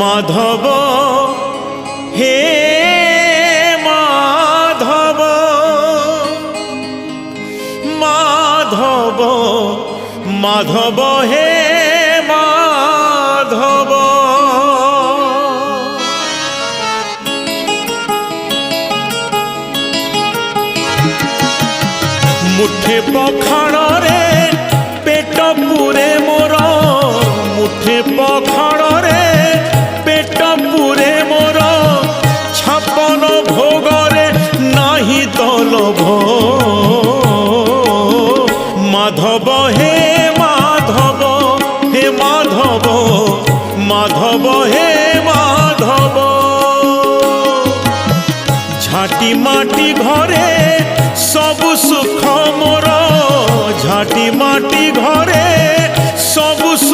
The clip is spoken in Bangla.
মাধব হে মাধব মাধব মাধব হে মাধব। মুঠে পখাড়রে পেট পুরে মোর, মুঠে পখাড়রে পেট পুরে মোর, ছাপন ভোগরে নাহি তলভ। মাধব হে মাধব হে মাধব মাধব হে মাধব। ঝাঁটি মাটি ঘরে सबु सुख मोर, झाटी माटी घरे सबु सुख